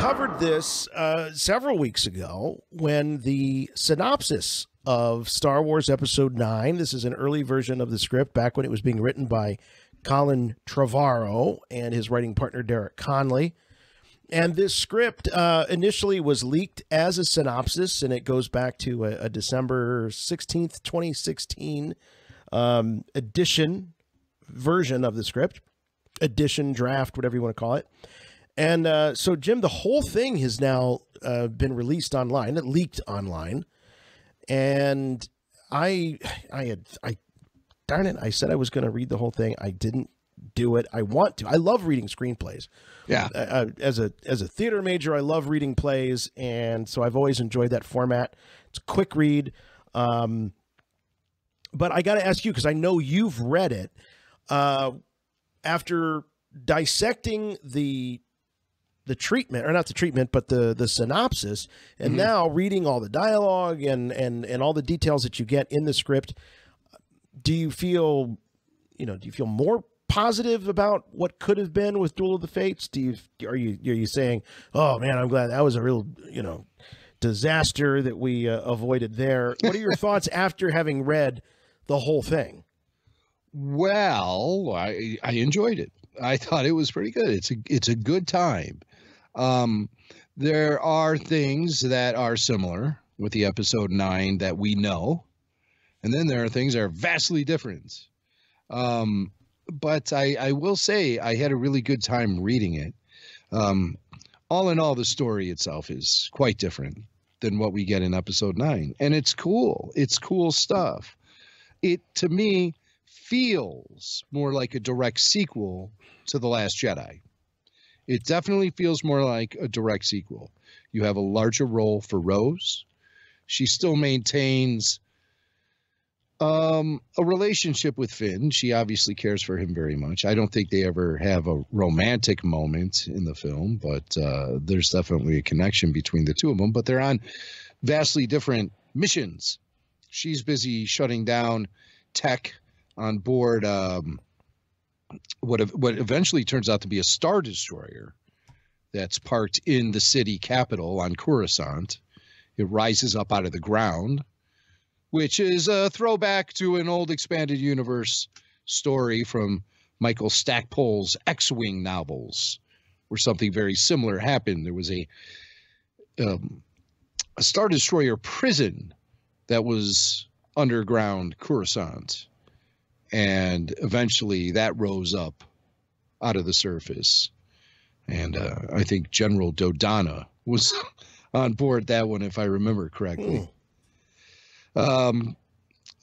covered this several weeks ago when the synopsis of Star Wars Episode 9, this is an early version of the script back when it was being written by Colin Trevorrow and his writing partner Derek Conley. And this script initially was leaked as a synopsis, and it goes back to a December 16th, 2016 edition version of the script. Edition, draft, whatever you want to call it. And so, Jim, the whole thing has now been released online, it leaked online. And I darn it, I said I was going to read the whole thing. I didn't do it. I want to. I love reading screenplays. Yeah. As a theater major, I love reading plays, and so I've always enjoyed that format. It's a quick read. But I got to ask you, because I know you've read it. After dissecting the treatment, or not the treatment, but the synopsis, and now reading all the dialogue and all the details that you get in the script, do you feel more positive about what could have been with Duel of the Fates? Are you saying, oh man, I'm glad that was a real disaster that we avoided there? What are your thoughts after having read the whole thing? Well, I enjoyed it. I thought it was pretty good. It's a good time. There are things that are similar with the episode 9 that we know, and then there are things that are vastly different. But I will say I had a really good time reading it. All in all, the story itself is quite different than what we get in episode 9, and it's cool. It's cool stuff. It, to me, feels more like a direct sequel to The Last Jedi. It definitely feels more like a direct sequel. You have a larger role for Rose. She still maintains a relationship with Finn. She obviously cares for him very much. I don't think they ever have a romantic moment in the film, but there's definitely a connection between the two of them. But they're on vastly different missions. She's busy shutting down tech on board what eventually turns out to be a Star Destroyer that's parked in the city capital on Coruscant. It rises up out of the ground, which is a throwback to an old expanded universe story from Michael Stackpole's X-Wing novels, where something very similar happened. There was a Star Destroyer prison that was underground Coruscant, and eventually that rose up out of the surface. And I think General Dodonna was on board that one, if I remember correctly.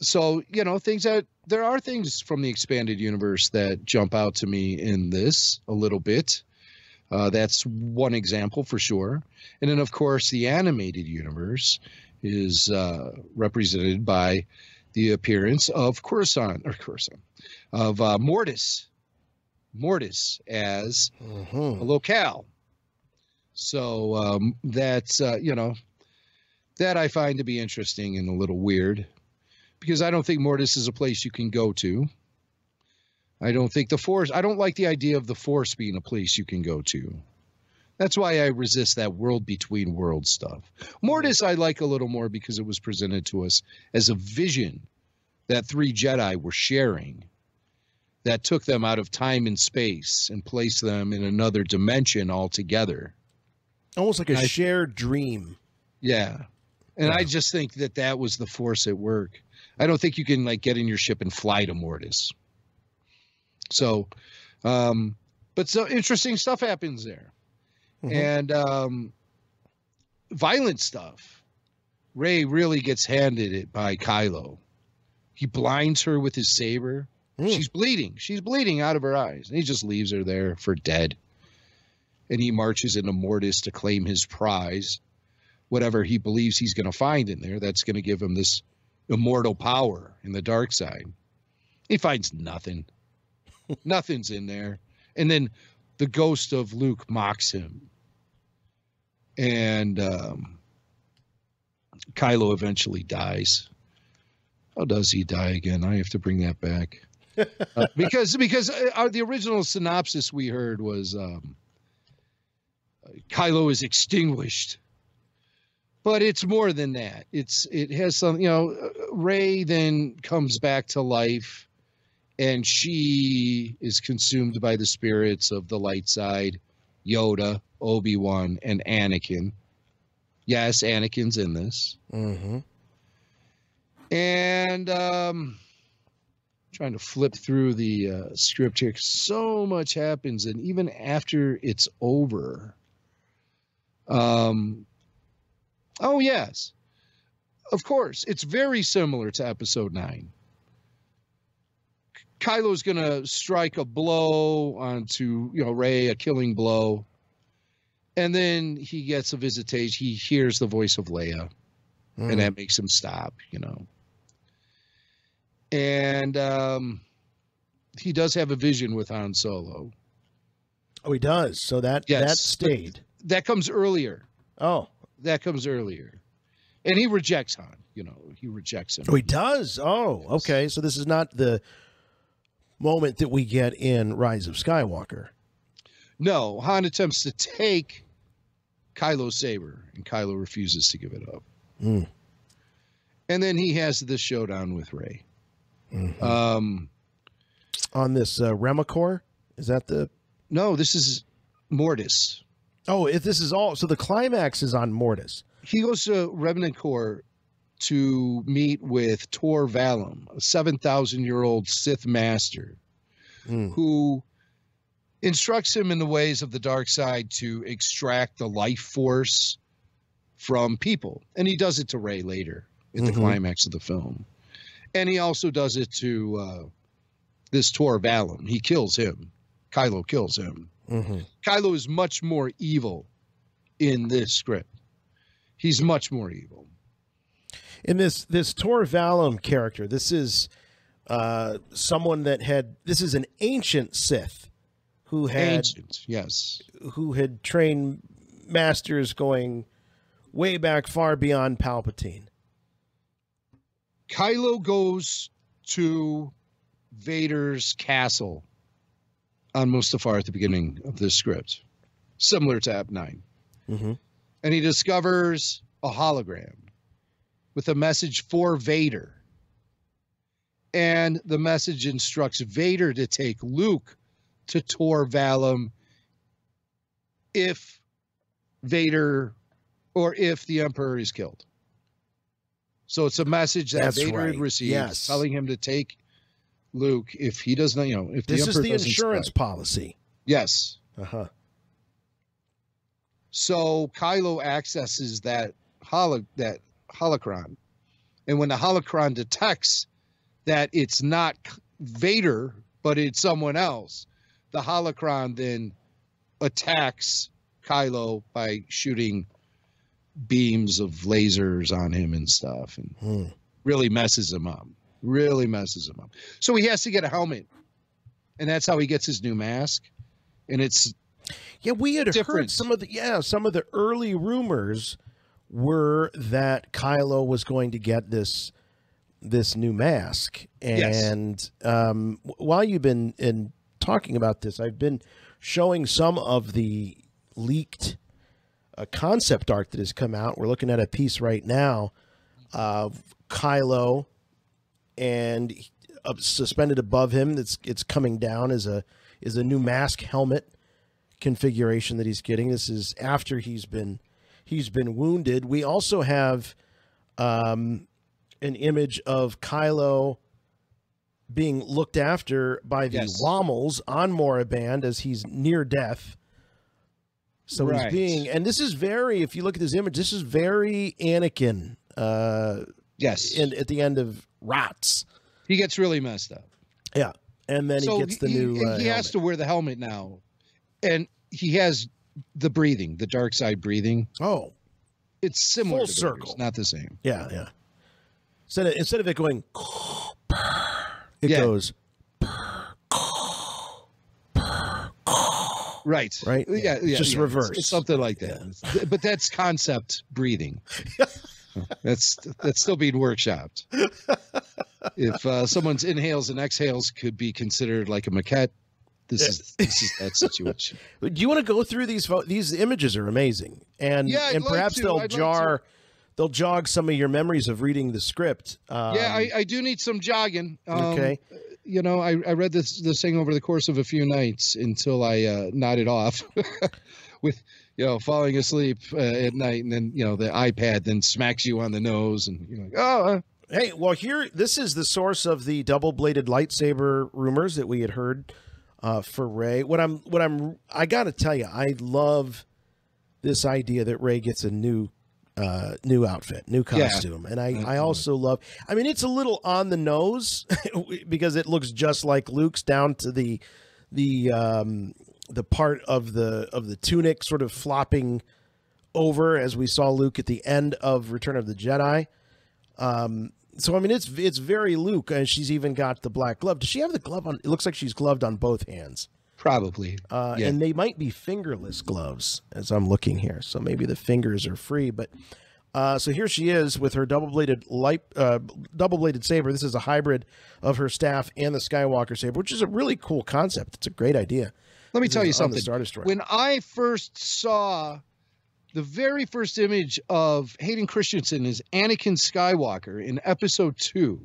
So, there are things from the expanded universe that jump out to me in this a little bit. That's one example for sure. And then, of course, the animated universe is represented by the appearance of Mortis as a locale. So that's, that I find to be interesting and a little weird, because I don't think Mortis is a place you can go to. I don't think the Force, I don't like the idea of the Force being a place you can go to. That's why I resist that world between worlds stuff. Mortis I like a little more because it was presented to us as a vision that 3 Jedi were sharing that took them out of time and space and placed them in another dimension altogether. Almost like a shared dream. Yeah. And I just think that was the Force at work. I don't think you can get in your ship and fly to Mortis. So, but so interesting stuff happens there. And violent stuff. Rey really gets handed it by Kylo. He blinds her with his saber. She's bleeding. She's bleeding out of her eyes. And he just leaves her there for dead. And he marches into Mortis to claim his prize. Whatever he believes he's going to find in there, that's going to give him this immortal power in the dark side. He finds nothing. Nothing's in there. And then the ghost of Luke mocks him. And Kylo eventually dies. How does he die again? I have to bring that back. Because the original synopsis we heard was Kylo is extinguished. But it's more than that. It has some, Rey then comes back to life, and she is consumed by the spirits of the light side, Yoda, Obi-Wan, and Anakin. Yes, Anakin's in this. Mm-hmm. And trying to flip through the script here. So much happens, and even after it's over. Oh, yes. Of course. It's very similar to episode 9. Kylo's going to strike a blow onto, Rey, a killing blow. And then he gets a visitation. He hears the voice of Leia. And that makes him stop, And he does have a vision with Han Solo. Oh, he does. So that stayed. That comes earlier. Oh. That comes earlier. And he rejects Han. He rejects him. Oh, he does? Oh, okay. So this is not the moment that we get in Rise of Skywalker. No, Han attempts to take Kylo's saber, and Kylo refuses to give it up. Mm. And then he has this showdown with Rey. Mm-hmm. On this Remicor? Is that the... No, this is Mortis. Oh, if this is all... So the climax is on Mortis. He goes to Remnicor to meet with Tor Valum, a 7,000-year-old Sith master, who instructs him in the ways of the dark side to extract the life force from people. And he does it to Rey later at the climax of the film. And he also does it to this Tor Valum. He kills him. Kylo kills him. Mm-hmm. Kylo is much more evil in this script. He's much more evil. In this Tor Valum character, this is someone that had... This is an ancient Sith who had... Yes. Who had trained masters going way back far beyond Palpatine. Kylo goes to Vader's castle on Mustafar at the beginning of this script, similar to Ep 9. Mm-hmm. And he discovers a hologram with a message for Vader. And the message instructs Vader to take Luke to Tor Valum if Vader or if the Emperor is killed. So it's a message that Vader had received, telling him to take Luke if he does not, if the Emperor doesn't. This is the insurance policy. Yes. Uh-huh. So Kylo accesses that holocron. And when the holocron detects that it's not Vader, but it's someone else, the holocron then attacks Kylo by shooting beams of lasers on him and stuff, and really messes him up. So he has to get a helmet, and that's how he gets his new mask. And it's we had heard some of the early rumors were that Kylo was going to get this new mask. And while you've been talking about this, I've been showing some of the leaked concept art that has come out. We're looking at a piece right now of Kylo, and suspended above him, it's coming down is a new mask helmet configuration that he's getting. This is after he's been wounded. We also have an image of Kylo being looked after by the Wommels on Moraband as he's near death. So he's being, and this is very, if you look at this image, this is very Anakin. At the end of Rots, he gets really messed up. Yeah, and then he gets the new. He has to wear the helmet now, and he has the breathing, the dark side breathing. Oh, it's similar. Full to circle, Vader's, not the same. Yeah. Instead of it going, it goes. Right. Yeah. Just reverse. It's something like that. Yeah. But that's concept breathing. That's still being workshopped. If someone's inhales and exhales could be considered like a maquette, This is that situation. Do you want to go through these? These images are amazing, and I'd like perhaps to. they'll jog some of your memories of reading the script. I do need some jogging. Okay. You know, I read this thing over the course of a few nights until I nodded off with, falling asleep at night, and then, the iPad then smacks you on the nose, and you're like, oh. Hey, well, this is the source of the double-bladed lightsaber rumors that we had heard for Rey. I got to tell you, I love this idea that Rey gets a new outfit, new costume. And I also love, I mean, it's a little on the nose because it looks just like Luke's down to the part of the tunic sort of flopping over as we saw Luke at the end of Return of the Jedi. So I mean, it's very Luke, and she's even got the black glove. Does she have the glove on? It looks like she's gloved on both hands. Probably. Yeah. And they might be fingerless gloves as I'm looking here. So maybe the fingers are free. But so here she is with her double-bladed saber. This is a hybrid of her staff and the Skywalker saber, which is a really cool concept. It's a great idea. Let me tell you something. Star Destroyer. When I first saw the very first image of Hayden Christensen as Anakin Skywalker in Episode 2,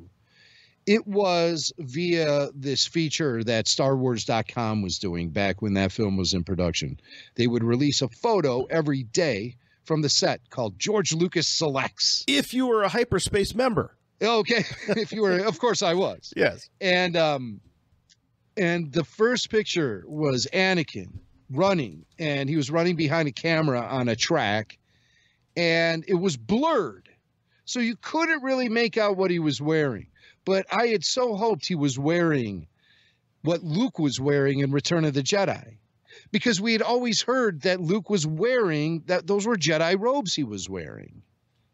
it was via this feature that StarWars.com was doing back when that film was in production. They would release a photo every day from the set called George Lucas Selects. If you were a hyperspace member. Okay. If you were, of course I was. Yes. And the first picture was Anakin running, and he was running behind a camera on a track, and it was blurred. So you couldn't really make out what he was wearing. But I had so hoped he was wearing what Luke was wearing in Return of the Jedi, because we had always heard that Luke was wearing that. Those were Jedi robes he was wearing,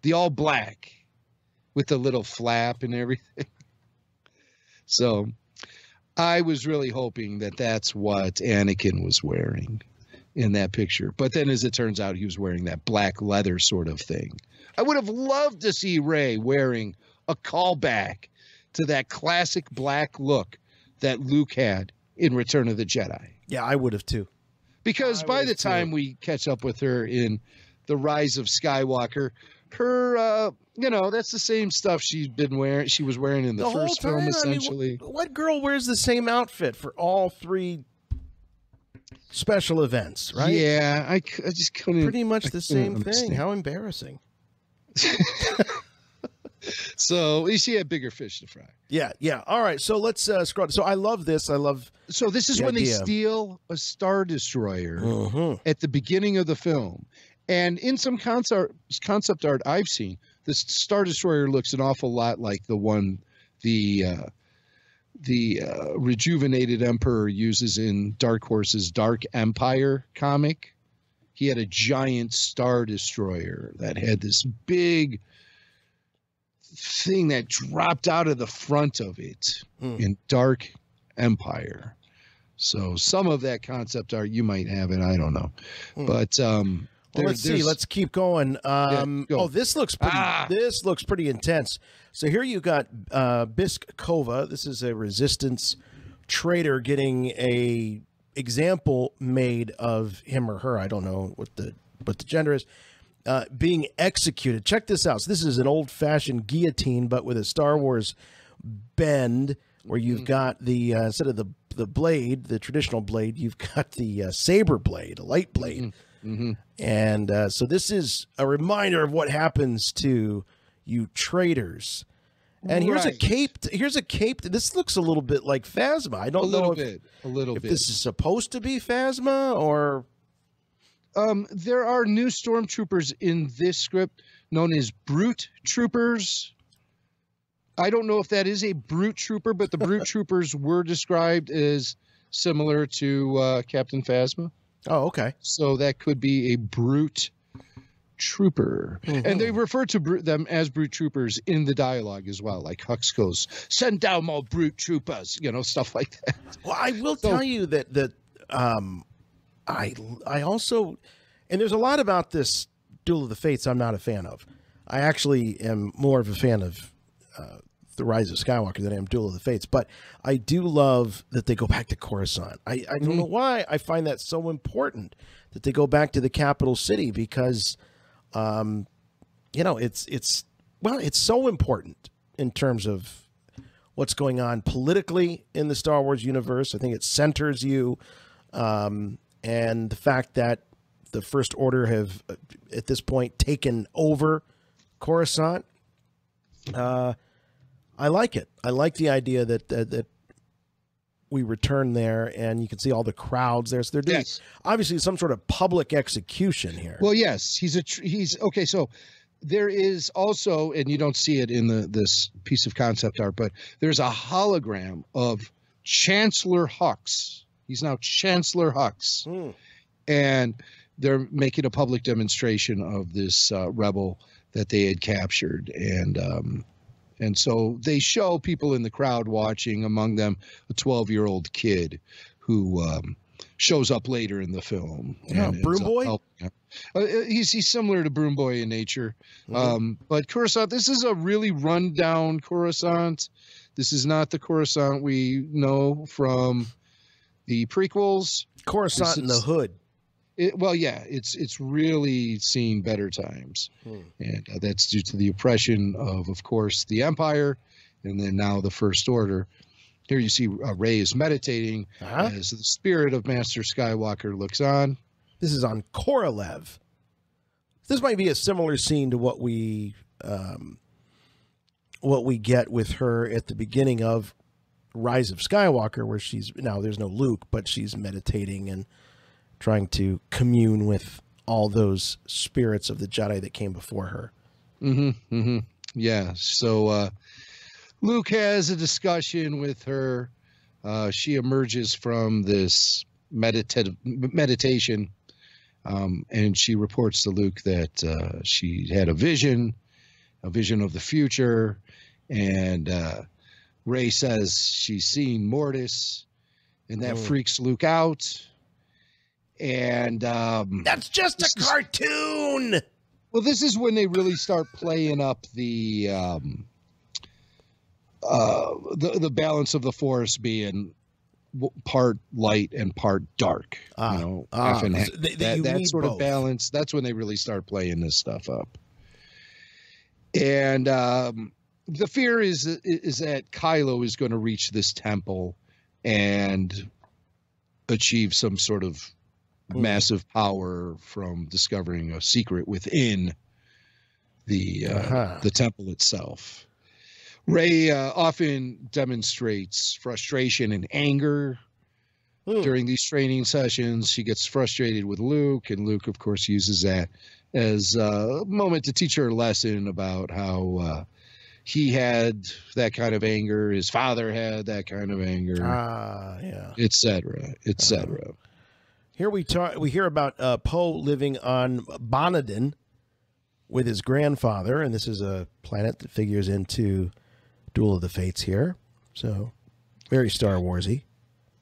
the all black with the little flap and everything. So I was really hoping that that's what Anakin was wearing in that picture. But then as it turns out, he was wearing that black leather sort of thing. I would have loved to see Rey wearing a callback to that classic black look that Luke had in Return of the Jedi. Yeah, I would have too. Because by the time we catch up with her in The Rise of Skywalker, her, that's the same stuff she was wearing in the first film, essentially. I mean, what girl wears the same outfit for all three special events, right? Yeah, I just couldn't. Pretty much the same thing. How embarrassing. So at least she had bigger fish to fry. Yeah. All right, so let's scroll. So I love this. So this is when they steal a Star Destroyer at the beginning of the film. And in some concept art I've seen, this Star Destroyer looks an awful lot like the one the rejuvenated Emperor uses in Dark Horse's Dark Empire comic. He had a giant Star Destroyer that had this big thing that dropped out of the front of it in Dark Empire. So some of that concept art you might have it. I don't know. But let's see. Let's keep going. Go. This looks pretty intense. So here you got Bisk Kova. This is a Resistance traitor getting a example made of him or her. I don't know what the gender is. Being executed. Check this out. So this is an old-fashioned guillotine, but with a Star Wars bend, where you've got the instead of the blade, the traditional blade, you've got the saber blade, a light blade. And so this is a reminder of what happens to you traitors. And here's a cape. This looks a little bit like Phasma. I don't know if this is supposed to be Phasma or. There are new stormtroopers in this script known as Brute Troopers. I don't know if that is a Brute Trooper, but the Brute Troopers were described as similar to Captain Phasma. Oh, okay. So that could be a Brute Trooper. And they refer to them as Brute Troopers in the dialogue as well. Like Hux goes, "Send down more Brute Troopers," stuff like that. Well, I will tell you that I also, and there's a lot about this Duel of the Fates I'm not a fan of. I actually am more of a fan of The Rise of Skywalker than I am Duel of the Fates. But I do love that they go back to Coruscant. I don't know why I find that so important that they go back to the capital city because, it's so important in terms of what's going on politically in the Star Wars universe. I think it centers you. And the fact that the First Order have, at this point, taken over Coruscant. I like it. I like the idea that we return there and you can see all the crowds there. So they're doing obviously some sort of public execution here. Well, yes, he's okay. So there is also, and you don't see it in this piece of concept art, but there's a hologram of Chancellor Hux. He's now Chancellor Hux. And they're making a public demonstration of this rebel that they had captured. And so they show people in the crowd watching, among them a 12-year-old kid who shows up later in the film. Yeah, Broom Boy? He's similar to Broom Boy in nature. But Coruscant, this is a really run-down Coruscant. This is not the Coruscant we know from the prequels. Coruscant in the hood. It's really seen better times. And that's due to the oppression of course, the Empire, and then now the First Order. Here you see Rey is meditating as the spirit of Master Skywalker looks on. This is on Korolev. This might be a similar scene to what we get with her at the beginning of Rise of Skywalker, where there's no Luke, but she's meditating and trying to commune with all those spirits of the Jedi that came before her. Yeah. So Luke has a discussion with her. She emerges from this meditation, and she reports to Luke that she had a vision of the future, and Rey says she's seen Mortis, and that freaks Luke out. And that's just a cartoon. Well, this is when they really start playing up the balance of the Force being part light and part dark. Half and half. That sort of balance. That's when they really start playing this stuff up. And the fear is that Kylo is going to reach this temple and achieve some sort of massive power from discovering a secret within the temple itself. Rey often demonstrates frustration and anger during these training sessions. She gets frustrated with Luke, and Luke, of course, uses that as a moment to teach her a lesson about how he had that kind of anger, his father had that kind of anger, et cetera, et cetera. Here we hear about Poe living on Bonadin with his grandfather, and this is a planet that figures into Duel of the Fates here. So very Star Warsy.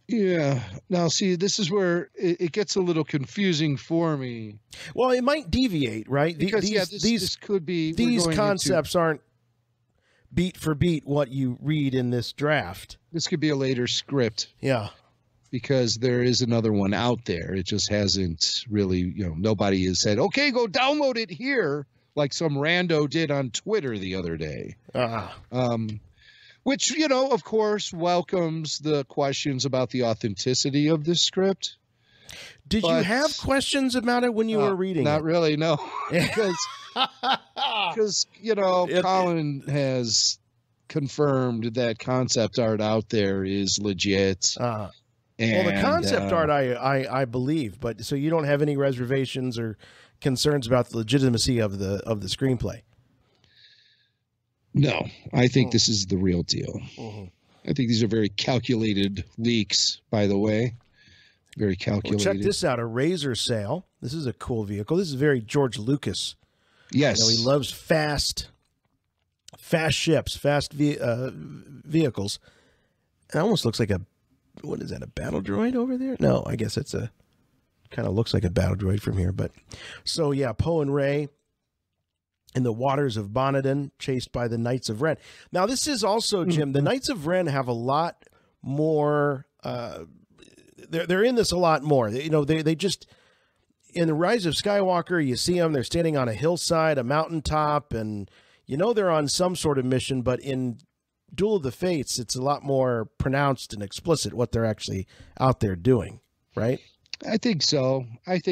Yeah. Now, see, this is where it gets a little confusing for me. Well, it might deviate, right? Because this could be. These concepts aren't beat for beat what you read in this draft. This could be a later script. Yeah. Because there is another one out there. It just hasn't really, nobody has said, okay, go download it here, like some rando did on Twitter the other day. Which, of course, welcomes the questions about the authenticity of this script. Did you have questions about it when you were reading Not it? really, no. Because, Colin has confirmed that concept art out there is legit. Well, the concept art, I believe, but so you don't have any reservations or concerns about the legitimacy of the screenplay? No, I think this is the real deal. I think these are very calculated leaks, by the way. Very calculated. Well, check this out, a Razor Sail. This is a cool vehicle. This is very George Lucas. Yes. He loves fast ships, fast vehicles. It almost looks like what is that, a battle droid over there? No, I guess it's kind of looks like a battle droid from here. But so, yeah, Poe and Rey in the waters of Bonadin, chased by the Knights of Ren. Now, this is also, Jim, the Knights of Ren have a lot more, they're in this a lot more. They just, in the Rise of Skywalker, you see them, they're standing on a hillside, a mountaintop, and they're on some sort of mission, but in Duel of the Fates, it's a lot more pronounced and explicit what they're actually out there doing, right? I think so. They're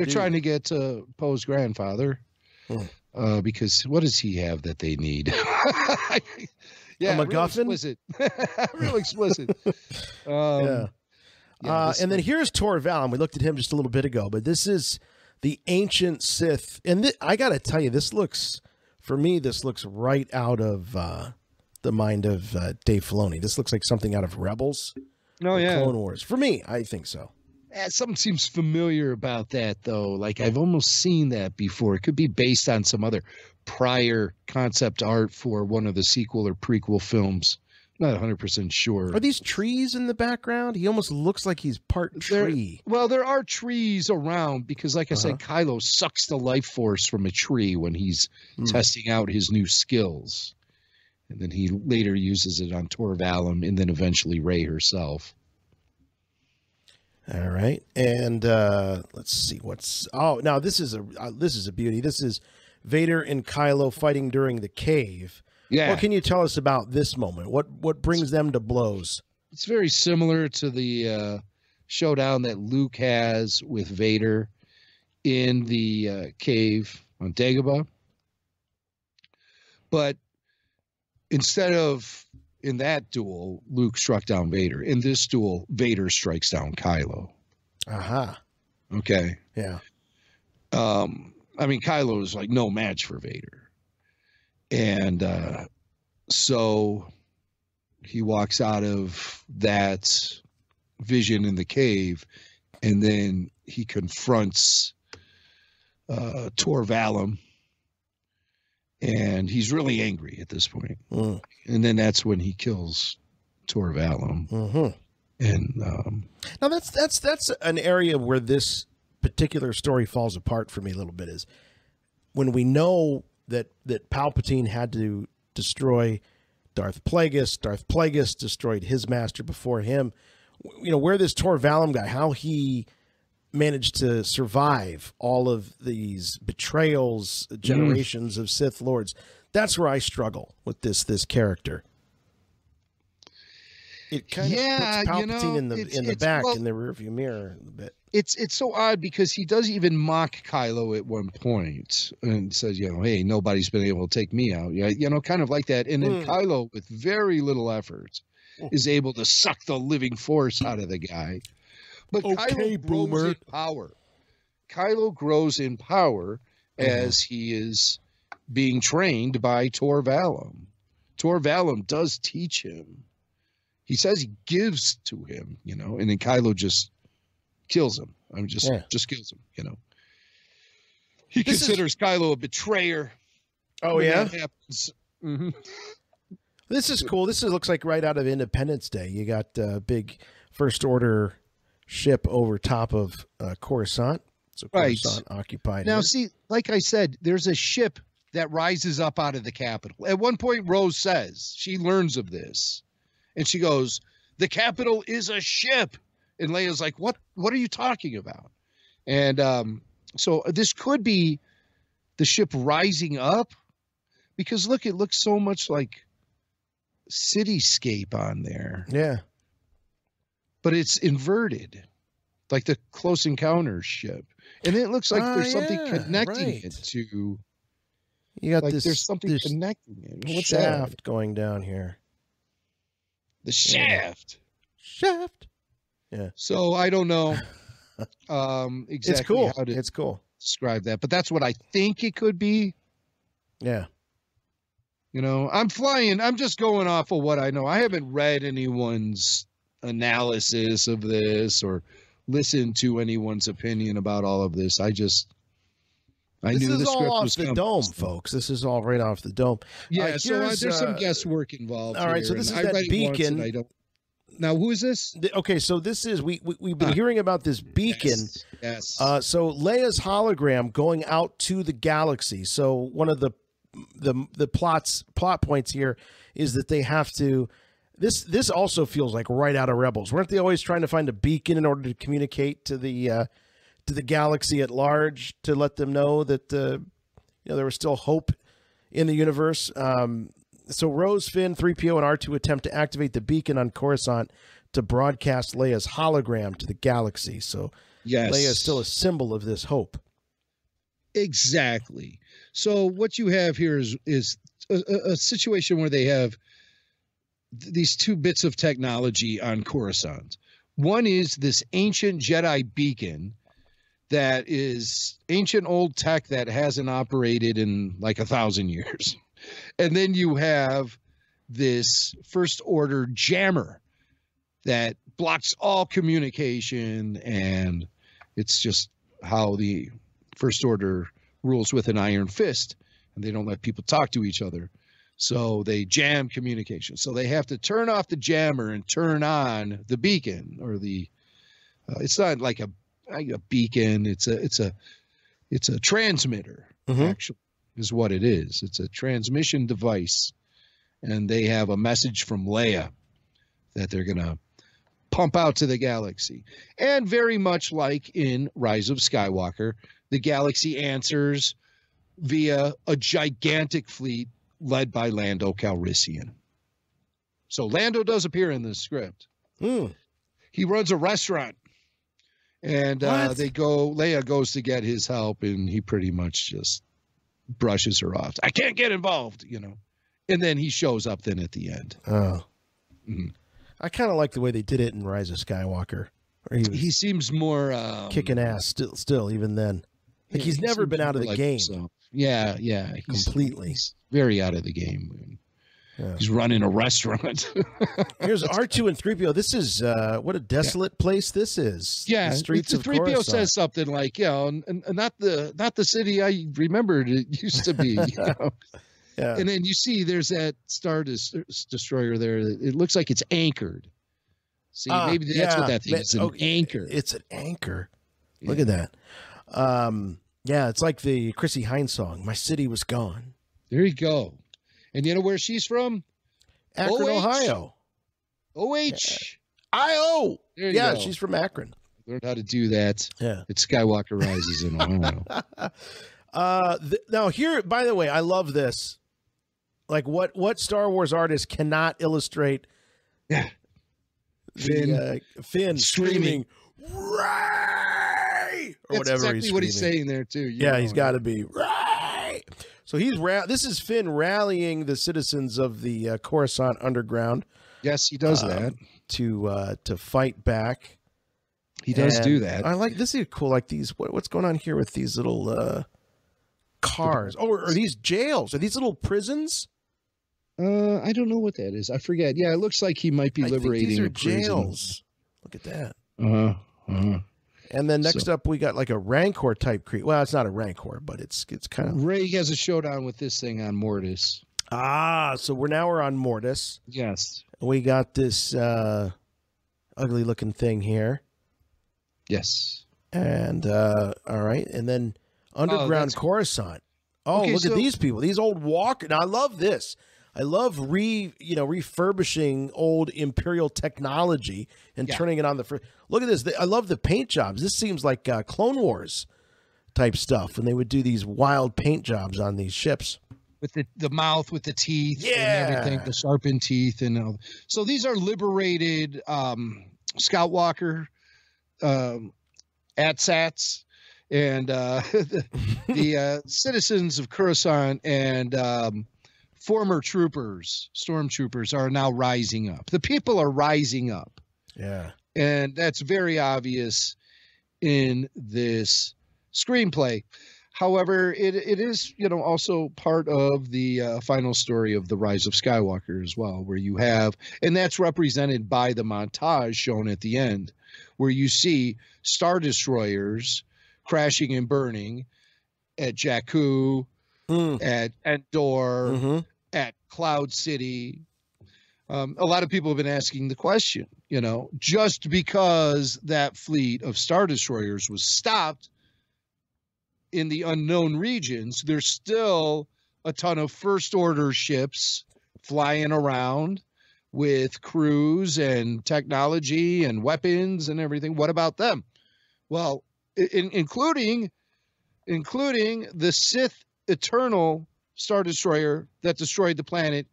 trying to get Poe's grandfather because what does he have that they need? A MacGuffin? Real explicit. And then here's Tor Valon. We looked at him just a little bit ago, but this is the ancient Sith. And I got to tell you, this looks right out of the mind of Dave Filoni. This looks like something out of Rebels. Oh, yeah. Clone Wars. For me, I think so. Something seems familiar about that, though. Like, I've almost seen that before. It could be based on some other prior concept art for one of the sequel or prequel films. Not 100% sure. Are these trees in the background? He almost looks like he's part tree. There are trees around because, like I said, Kylo sucks the life force from a tree when he's testing out his new skills. And then he later uses it on Tor Valon and then eventually Rey herself. All right. And let's see now this is a beauty. This is Vader and Kylo fighting during the cave. Yeah. What can you tell us about this moment? What brings them to blows? It's very similar to the showdown that Luke has with Vader in the cave on Dagobah. But instead of in that duel, Luke struck down Vader. In this duel, Vader strikes down Kylo. Aha. Okay. Yeah. Kylo is like no match for Vader. And so he walks out of that vision in the cave, and then he confronts Tor Valon, and he's really angry at this point. And then that's when he kills Tor Valon. And now that's an area where this particular story falls apart for me a little bit, is when we know that Palpatine had to destroy Darth Plagueis. Darth Plagueis destroyed his master before him. Where this Tor Valon guy, how he managed to survive all of these betrayals, generations of Sith Lords. That's where I struggle with this character. It kind of puts Palpatine in the back, in the rearview mirror a bit. It's so odd because he does even mock Kylo at one point and says, hey, nobody's been able to take me out. Kind of like that. And then Kylo, with very little effort, is able to suck the living force out of the guy. But okay, Kylo grows in power. Kylo grows in power as he is being trained by Tor Valon. Tor Valon does teach him. He says he gives to him, and then Kylo just kills him. Just kills him, He considers Kylo a betrayer. Oh, yeah? That happens. This is cool. This looks like right out of Independence Day. You got a big First Order ship over top of Coruscant. So Coruscant occupied. Now, see, like I said, there's a ship that rises up out of the Capitol. At one point, Rose says, she learns of this, and she goes, the Capitol is a ship. And Leia's like, what are you talking about? And so this could be the ship rising up, because look, it looks so much like Cityscape on there. Yeah. But it's inverted, like the Close Encounters ship. And it looks like there's something connecting it to. You got like there's something connecting it. What's shaft that? Going down here. The shaft. Shaft. Yeah. So I don't know exactly it's cool. How to it's cool. describe that, but that's what I think it could be. Yeah. I'm flying. I'm just going off of what I know. I haven't read anyone's analysis of this or listened to anyone's opinion about all of this. I knew the script all off was the dome, folks. This is all right off the dome. Yeah, so there's some guesswork involved. All right, here, so this is that beacon. Now, who is this? Okay, so this is we've been hearing about this beacon. Yes. So Leia's hologram going out to the galaxy. So one of the plot points here is that they have to. This also feels like right out of Rebels. Weren't they always trying to find a beacon in order to communicate to the galaxy at large to let them know that there was still hope in the universe? So Rose, Finn, 3PO, and R2 attempt to activate the beacon on Coruscant to broadcast Leia's hologram to the galaxy. So yes. Leia is still a symbol of this hope. Exactly. So what you have here is a situation where they have these two bits of technology on Coruscant. One is this ancient Jedi beacon that is ancient old tech that hasn't operated in like 1,000 years. And then you have this First Order jammer that blocks all communication, and it's just how the First Order rules with an iron fist, and they don't let people talk to each other. So they jam communication. So they have to turn off the jammer and turn on the beacon, or the it's not like a beacon, it's a transmitter. Actually is what it is. It's a transmission device, and they have a message from Leia that they're going to pump out to the galaxy. And very much like in Rise of Skywalker, the galaxy answers via a gigantic fleet led by Lando Calrissian. So Lando does appear in the script. He runs a restaurant, and Leia goes to get his help, and he pretty much just brushes her off. I can't get involved, and then he shows up then at the end. I kind of like the way they did it in Rise of Skywalker. He seems more kicking ass still even then. Like he's never been out of the game. Himself. Yeah, completely. He's very out of the game. Yeah. He's running a restaurant. Here's R2 and 3PO. This is what a desolate place this is. Yeah, the streets of 3PO Coruscant. says something like, and not the city I remembered it used to be. Yeah. And then you see there's that Star Destroyer there. It looks like it's anchored. See, maybe that's what that thing is, an anchor. It's an anchor. Look at that. Yeah, it's like the Chrissy Hines song, My City Was Gone. There you go. And you know where she's from? Akron, Ohio. O-H-I-O. There you go. She's from Akron. Learned how to do that. Yeah. At Skywalker Rises in Ohio. Now here, by the way, I love this. Like what Star Wars artist cannot illustrate Finn screaming, Ray! Or That's whatever exactly what he's saying there too. He's got to be Ray. So this is Finn rallying the citizens of the Coruscant Underground. Yes, he does that to fight back. He does do that. I like this is cool. Like these, what's going on here with these little cars? Oh, are these jails? Are these little prisons? I don't know what that is. I forget. Yeah, it looks like he might be liberating these are a prison. jails. Look at that. And then next up, we got like a Rancor type creature. Well, it's not a Rancor, but it's kind of. Ray has a showdown with this thing on Mortis. So we're on Mortis. Yes. We got this ugly looking thing here. Yes. And all right, and then underground Coruscant. Look at these people. These old walkers. Now I love this. I love refurbishing old Imperial technology and turning it on the. Look at this. I love the paint jobs. This seems like Clone Wars type stuff when they would do these wild paint jobs on these ships. With the mouth, with the teeth, and everything, the sharpened teeth, and all. So these are liberated Scout Walker ATSATs, and the citizens of Coruscant and former stormtroopers are now rising up. The people are rising up. Yeah. And that's very obvious in this screenplay. However, it is, also part of the final story of the Rise of Skywalker as well, where you have, and that's represented by the montage shown at the end, where you see Star Destroyers crashing and burning at Jakku, at Endor, at Cloud City. A lot of people have been asking the question, You know, just because that fleet of Star Destroyers was stopped in the unknown regions, there's still a ton of First Order ships flying around with crews and technology and weapons and everything. What about them? Well, including the Sith Eternal Star Destroyer that destroyed the planet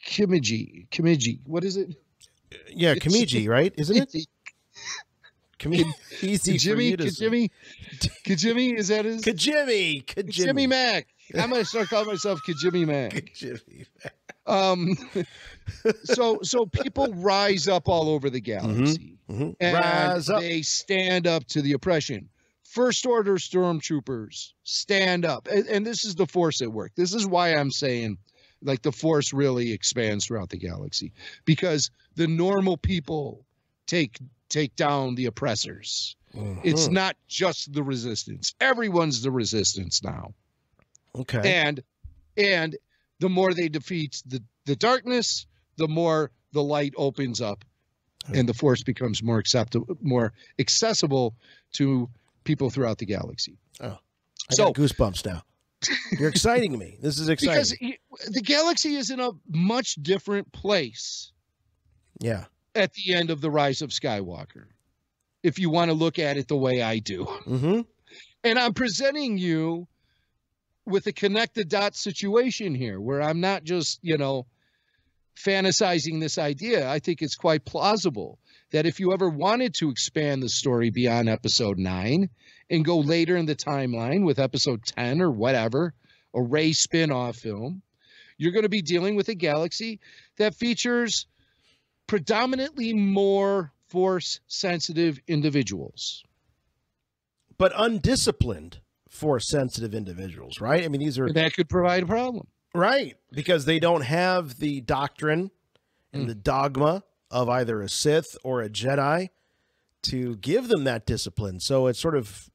Kimiji. What is it? Yeah, Kimiji, right? Isn't it? Easy for you to say. Kajimi, is that his? Kajimi Mac. I'm gonna start calling myself Kajimi Mac. Kajimi Mac. So people rise up all over the galaxy, and they stand up to the oppression. First Order stormtroopers stand up, and this is the Force at work. This is why I'm saying, like, the Force really expands throughout the galaxy, because the normal people take down the oppressors. It's not just the resistance. Everyone's the resistance now. Okay. And the more they defeat the darkness, the more the light opens up, and the Force becomes more accessible to people throughout the galaxy. Oh, I got goosebumps now. You're exciting me. This is exciting. Because the galaxy is in a much different place. Yeah. At the end of The Rise of Skywalker, if you want to look at it the way I do. And I'm presenting you with a connect the dots situation here, where I'm not just, fantasizing this idea. I think it's quite plausible that if you ever wanted to expand the story beyond episode 9 and go later in the timeline with episode 10 or whatever, a Rey spin-off film, you're going to be dealing with a galaxy that features predominantly more Force-sensitive individuals. But undisciplined Force-sensitive individuals, right? I mean, that could provide a problem. Right, because they don't have the doctrine and the dogma of either a Sith or a Jedi to give them that discipline. So it's sort of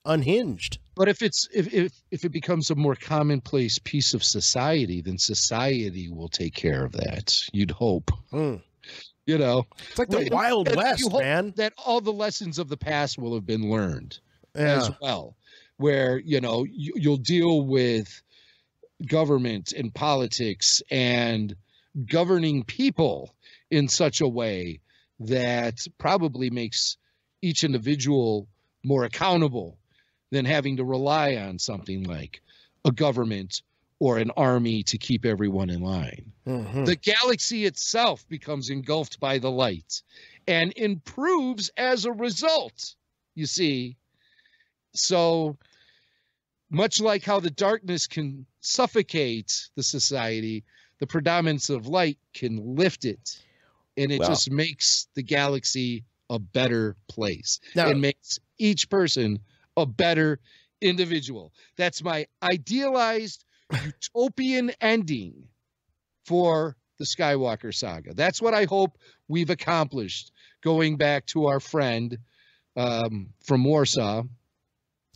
unhinged. But if it becomes a more commonplace piece of society, then society will take care of that. You'd hope. It's like the Wild West, man. That all the lessons of the past will have been learned as well, where you'll deal with government and politics and governing people in such a way that probably makes each individual more accountable than having to rely on something like a government or an army to keep everyone in line. The galaxy itself becomes engulfed by the light and improves as a result, you see. So much like how the darkness can suffocate the society, the predominance of light can lift it. And it just makes the galaxy a better place. It makes each person a better individual. That's my idealized utopian ending for the Skywalker saga. That's what I hope we've accomplished, going back to our friend from Warsaw,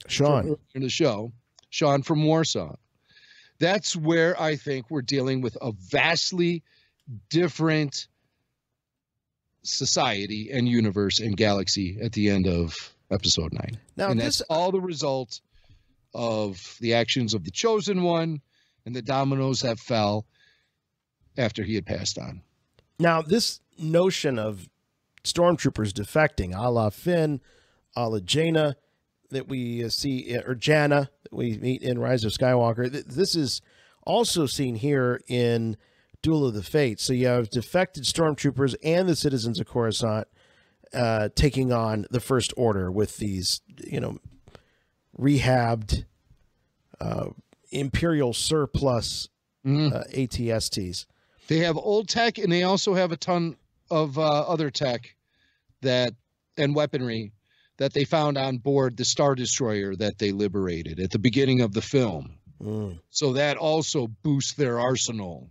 Sean, in the show, Sean from Warsaw. That's where I think we're dealing with a vastly different society and universe and galaxy at the end of episode 9. And that's all the result of the actions of the Chosen One and the dominoes that fell after he had passed on. Now, this notion of stormtroopers defecting, a la Finn, a la Jaina, that we see, or Janna, that we meet in Rise of Skywalker, this is also seen here in Duel of the Fates. So you have defected stormtroopers and the citizens of Coruscant taking on the First Order with these, rehabbed Imperial surplus ATSTs. They have old tech, and they also have a ton of other tech and weaponry that they found on board the Star Destroyer that they liberated at the beginning of the film. So that also boosts their arsenal.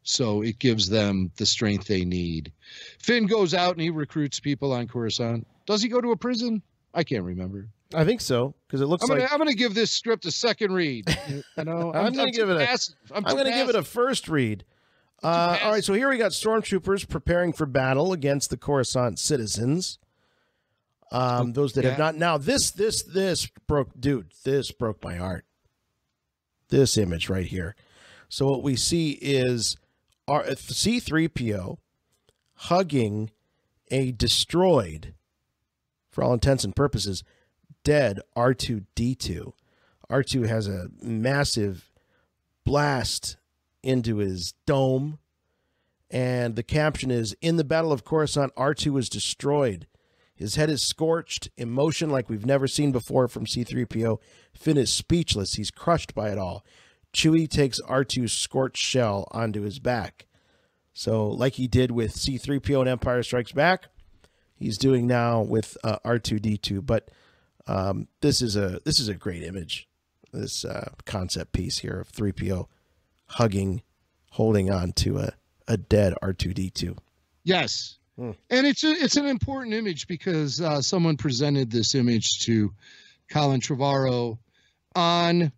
So it gives them the strength they need. Finn goes out and he recruits people on Coruscant. Does he go to a prison? I can't remember. I think so, because it looks I'm going to give this script a second read. I'm going to give it a first read. All right, so here we got stormtroopers preparing for battle against the Coruscant citizens. Those that have not. Now, this broke my heart. This image right here. So what we see is our C-3PO hugging a destroyed, for all intents and purposes, dead R2-D2. R2 has a massive blast into his dome, and the caption is, "In the Battle of Coruscant, R2 was destroyed. His head is scorched, emotion like we've never seen before from C-3PO. Finn is speechless. He's crushed by it all. Chewie takes R2's scorched shell onto his back." So like he did with C-3PO in Empire Strikes Back, he's doing now with R2-D2. But this is a great image, this concept piece here of 3PO holding on to a dead R2-D2. Yes. And it's an important image because someone presented this image to Colin Trevorrow on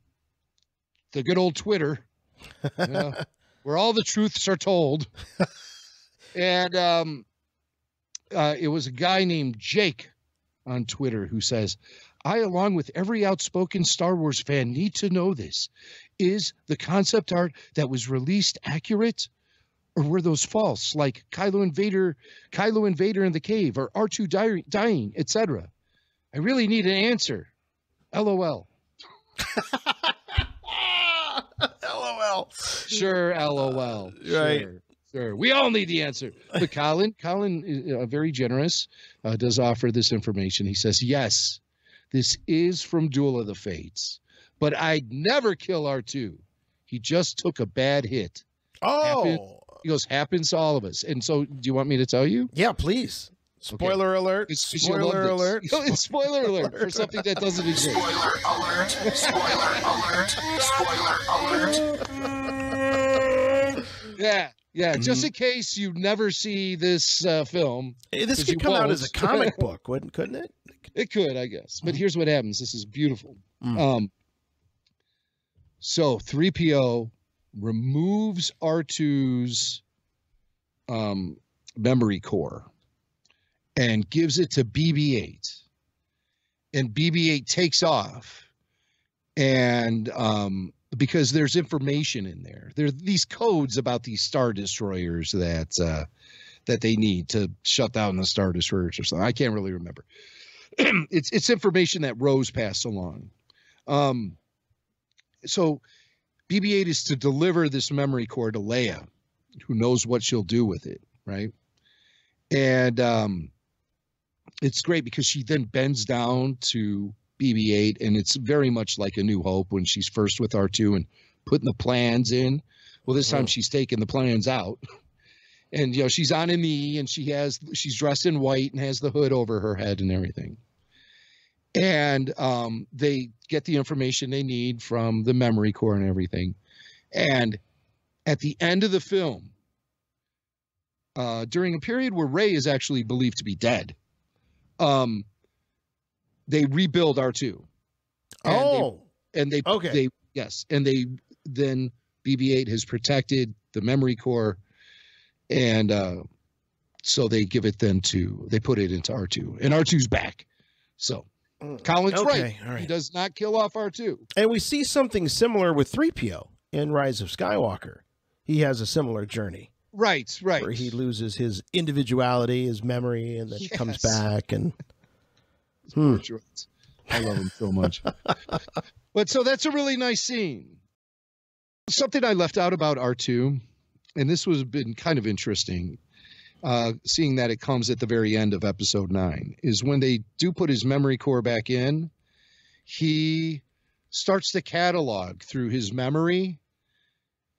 the good old Twitter, where all the truths are told. And it was a guy named Jake on Twitter who says, "I, along with every outspoken Star Wars fan, need to know this. Is the concept art that was released accurate? Or were those false, like Kylo Invader in the cave, or R2 dying, etc.? I really need an answer. LOL." LOL. Sure, LOL. Right. Sure. We all need the answer. But Colin is very generous, does offer this information. He says, "Yes, this is from Duel of the Fates, but I'd never kill R2. He just took a bad hit." He goes, "Happens to all of us." And so, do you want me to tell you? Yeah, please. Spoiler alert. Spoiler alert. Spoiler alert for something that doesn't exist. Spoiler alert. Spoiler alert. Spoiler alert. Yeah. Just in case you never see this film. This could come out as a comic book, couldn't it? It could, I guess. But here's what happens. This is beautiful. So 3PO removes R2's memory core and gives it to BB-8, and BB-8 takes off, and because there's information in there, there are these codes about these Star Destroyers that they need to shut down the Star Destroyers or something. I can't really remember. It's information that Rose passed along. So BB-8 is to deliver this memory core to Leia, who knows what she'll do with it, right? And it's great because she then bends down to BB-8, and it's very much like A New Hope when she's first with R2 and putting the plans in. Well, this time she's taking the plans out, and she's on a knee, and she's dressed in white and has the hood over her head and everything. And they get the information they need from the memory core and everything. And at the end of the film, during a period where Rey is actually believed to be dead, they rebuild R2. And then BB-8 has protected the memory core, and so they give it they put it into R2, and R2's back. So Colin's right. He does not kill off R2. And we see something similar with 3PO in Rise of Skywalker. He has a similar journey. Right. Where he loses his individuality, his memory, and then he comes back. And I love him so much. But so that's a really nice scene. Something I left out about R2, and this was been kind of interesting, seeing that it comes at the very end of episode 9, is when they do put his memory core back in, he starts to catalog through his memory,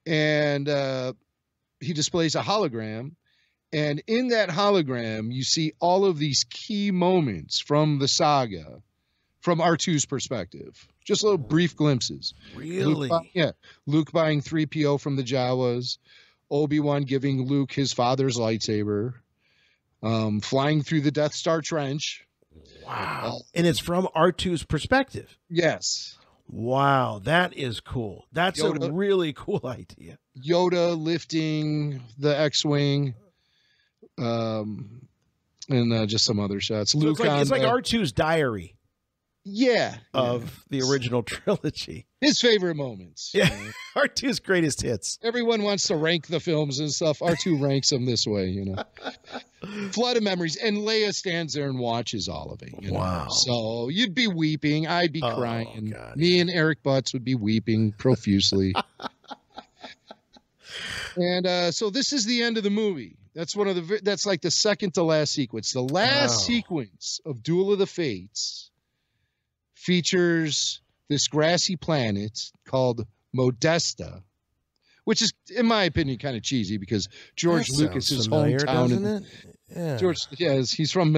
and he displays a hologram. And in that hologram, you see all of these key moments from the saga from R2's perspective. Just little brief glimpses. Really? Luke buying 3PO from the Jawas, Obi-Wan giving Luke his father's lightsaber, flying through the Death Star trench. Wow. And it's from R2's perspective. Yes. Wow, that is cool. That's a Yoda. really cool idea. Yoda lifting the X-wing, and just some other shots. So Luke it's like R2's diary yeah, of the original trilogy. his favorite moments. Yeah, R2's greatest hits. Everyone wants to rank the films and stuff. R2 ranks them this way, you know. Flood of memories. And Leia stands there and watches all of it. You know? Wow. So you'd be weeping. I'd be Oh, crying. God. Me and Eric Butts would be weeping profusely. And so this is the end of the movie. That's that's like the second to last sequence. The last sequence of Duel of the Fates features this grassy planet called Modesta, which is, in my opinion, kind of cheesy because George That Lucas's sounds familiar, hometown. doesn't it? Yeah. George, yes, he's from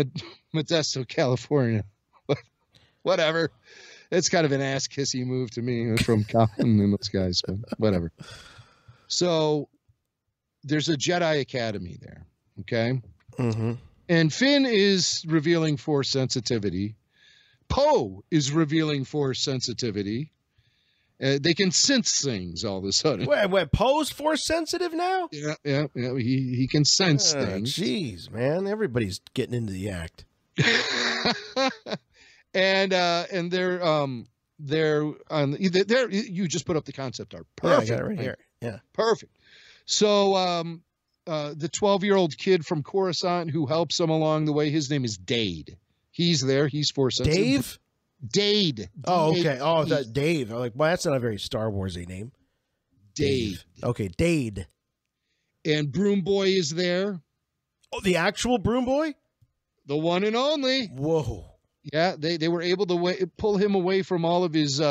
Modesto, California. Whatever. It's kind of an ass kissy move to me from Colin and those guys, but whatever. So there's a Jedi Academy there, okay? Mm-hmm. And Finn is revealing Force sensitivity. Poe is revealing Force sensitivity. They can sense things all of a sudden. Wait, Poe's Force sensitive now? Yeah. He can sense things. Jeez, man, everybody's getting into the act. and they're on there. You just put up the concept art. Perfect. Yeah, I got it right here. Yeah, perfect. So the 12-year-old kid from Coruscant who helps them along the way, his name is Dade. He's there. He's Force sensitive. Dave. Dade. Oh, okay. Oh, that Dave. I'm like, well, that's not a very Star Warsy name. Dade. Okay, Dade. And Broom Boy is there. Oh, the actual Broom Boy? The one and only. Whoa. Yeah, they were able to pull him away from all of his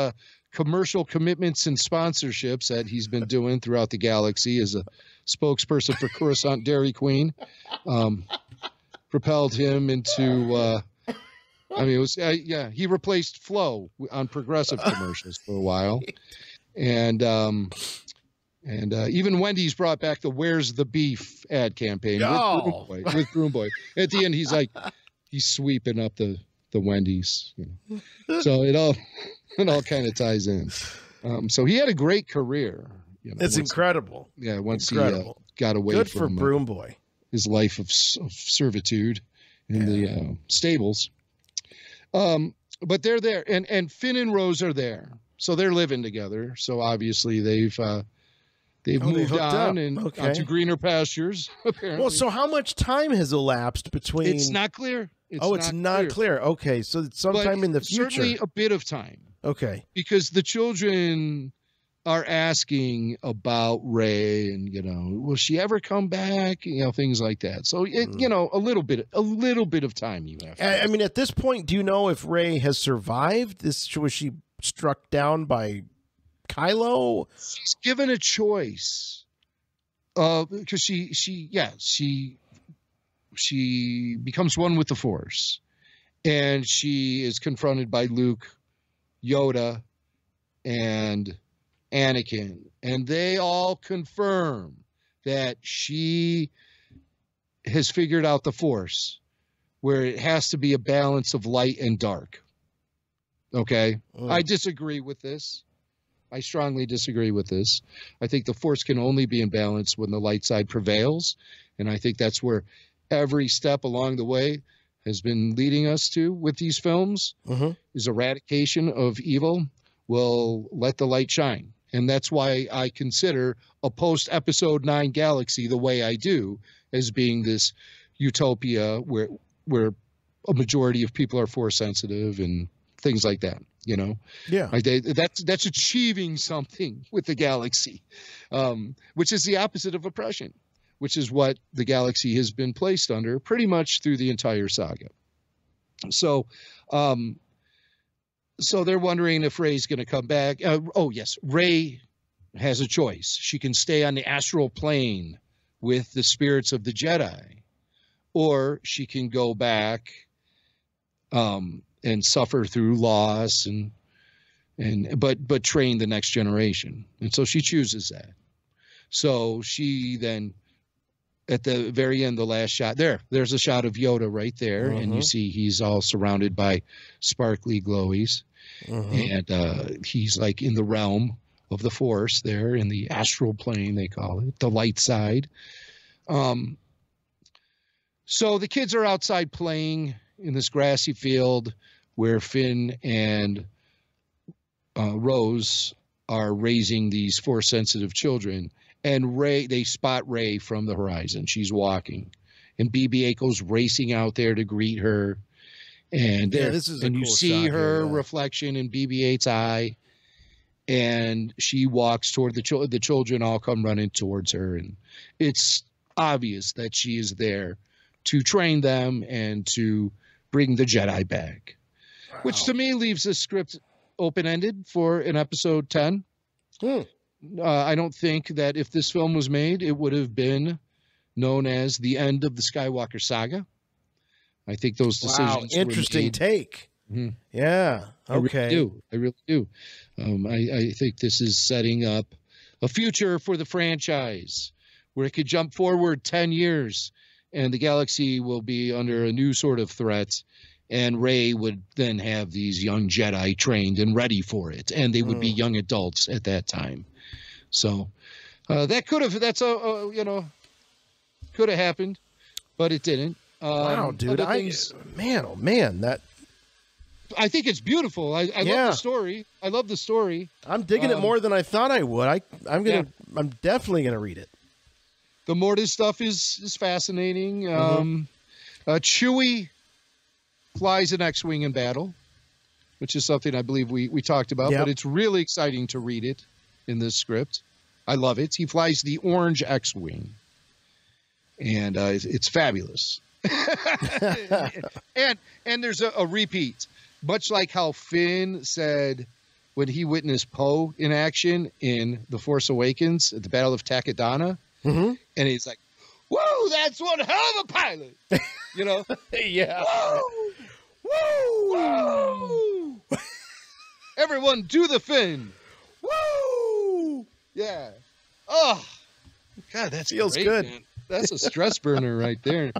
commercial commitments and sponsorships that he's been doing throughout the galaxy as a spokesperson for Coruscant Dairy Queen. Propelled him into... it was he replaced Flo on Progressive commercials for a while, and even Wendy's brought back the "Where's the Beef" ad campaign with Broom Boy. At the end, he's sweeping up the Wendy's, you know. So it all kind of ties in. So he had a great career. You know, it's incredible. Yeah, once incredible. He got away Good from for Broom Boy. His life of servitude in the stables. But they're there, and Finn and Rose are there, so they're living together. So obviously they've moved on and onto greener pastures. Apparently. Well, so how much time has elapsed between? It's not clear. It's not clear. Okay, so it's sometime in the future. Certainly a bit of time. Okay. Because the children are asking about Rey and, you know, will she ever come back? You know, things like that. So, you know, a little bit of time you have. I mean, at this point, do you know if Rey has survived? Was she struck down by Kylo? She's given a choice. Because she becomes one with the Force. And she is confronted by Luke, Yoda, and Anakin, and they all confirm that she has figured out the Force, where it has to be a balance of light and dark. Okay? I disagree with this. I strongly disagree with this. I think the Force can only be in balance when the light side prevails, and I think that's where every step along the way has been leading us to with these films, is eradication of evil will let the light shine. And that's why I consider a post-Episode 9 galaxy the way I do, as being this utopia where a majority of people are Force sensitive and things like that, you know? Yeah. That's achieving something with the galaxy, which is the opposite of oppression, which is what the galaxy has been placed under pretty much through the entire saga. So, so they're wondering if Rey's going to come back. Yes, Rey has a choice. She can stay on the astral plane with the spirits of the Jedi, or she can go back and suffer through loss but train the next generation. And so she chooses that. So she then, at the very end, the last shot, there's a shot of Yoda right there, and you see he's all surrounded by sparkly glowies. and he's like in the realm of the Force there in the astral plane, they call it, the light side. So the kids are outside playing in this grassy field where Finn and Rose are raising these Force-sensitive children. And they spot Rey from the horizon. She's walking. And BB-8 goes racing out there to greet her. And, you see her reflection in BB-8's eye. And she walks toward the children all come running towards her. And it's obvious that she is there to train them and to bring the Jedi back. Wow. Which to me leaves the script open-ended for an episode 10. I don't think that if this film was made, it would have been known as the end of the Skywalker saga. I think those decisions interesting take. Mm-hmm. Yeah. Okay. I really do. I think this is setting up a future for the franchise where it could jump forward 10 years and the galaxy will be under a new sort of threat. And Rey would then have these young Jedi trained and ready for it. And they would be young adults at that time. So that could have, could have happened, but it didn't. Wow, dude. Man, I think it's beautiful. I love the story. I love the story. I'm digging it more than I thought I would. I'm definitely going to read it. The Mortis stuff is fascinating. Chewie flies an X-Wing in battle, which is something I believe we talked about, but it's really exciting to read it in this script. I love it. He flies the orange X-Wing, and it's fabulous. and there's a repeat, much like how Finn said when he witnessed Poe in action in The Force Awakens at the Battle of Takodana, and he's like, "Whoa, that's one hell of a pilot," you know? Yeah. Whoa! Whoa! Everyone, do the Finn. Woo! Yeah. Oh, God, that feels good. Man. That's a stress burner right there.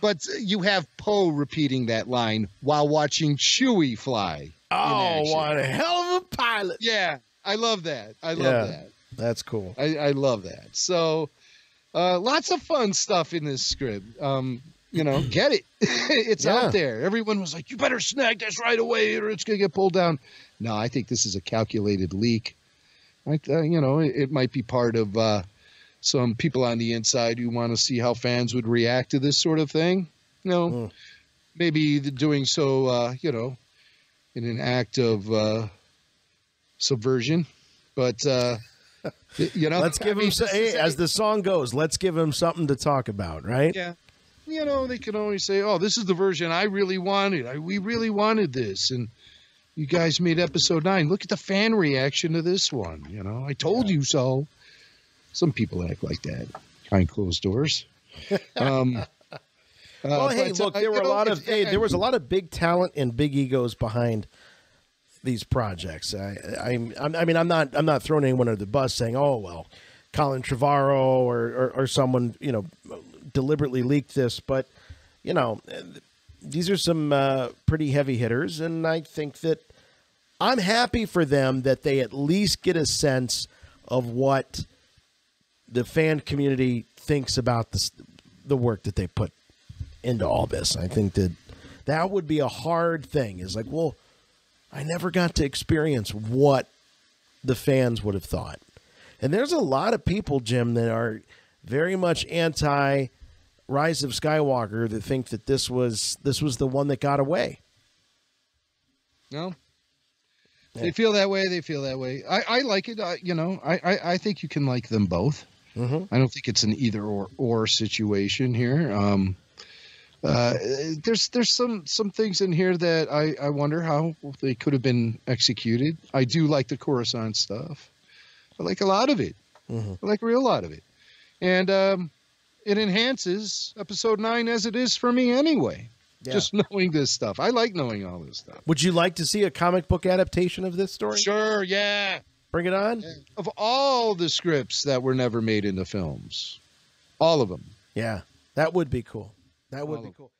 But you have Poe repeating that line while watching Chewie fly. Oh, what a hell of a pilot! Yeah, I love that. I love that. That's cool. I love that. So, lots of fun stuff in this script. Get it. It's out there. Everyone was like, you better snag this right away or it's going to get pulled down. No, I think this is a calculated leak. It might be part of some people on the inside who want to see how fans would react to this sort of thing. Maybe doing so, in an act of subversion. But, let's give him, as the song goes, let's give him something to talk about, right? Yeah. They can always say, oh, this is the version I really wanted. We really wanted this. And you guys made episode 9. Look at the fan reaction to this one. I told you so. Some people act like that behind closed doors. Well, hey, look, there was a lot of big talent and big egos behind these projects. I'm not throwing anyone under the bus saying, oh, well, Colin Trevorrow or someone, deliberately leaked this, but these are some pretty heavy hitters, and I think that I'm happy for them that they at least get a sense of what the fan community thinks about the work that they put into all this. I think that would be a hard thing. Is like, well, I never got to experience what the fans would have thought, and there's a lot of people, Jim, that are very much anti Rise of Skywalker that think that this was the one that got away. No, they feel that way. I like it. I think you can like them both. I don't think it's an either or situation here. There's some things in here that I wonder how they could have been executed. I do like the Coruscant stuff. I like a lot of it. I like a real lot of it, and it enhances episode 9 as it is for me anyway. Yeah. Just knowing this stuff. I like knowing all this stuff. Would you like to see a comic book adaptation of this story? Sure, yeah. Bring it on. Yeah. Of all the scripts that were never made into films. All of them. Yeah, that would be cool. That would be cool.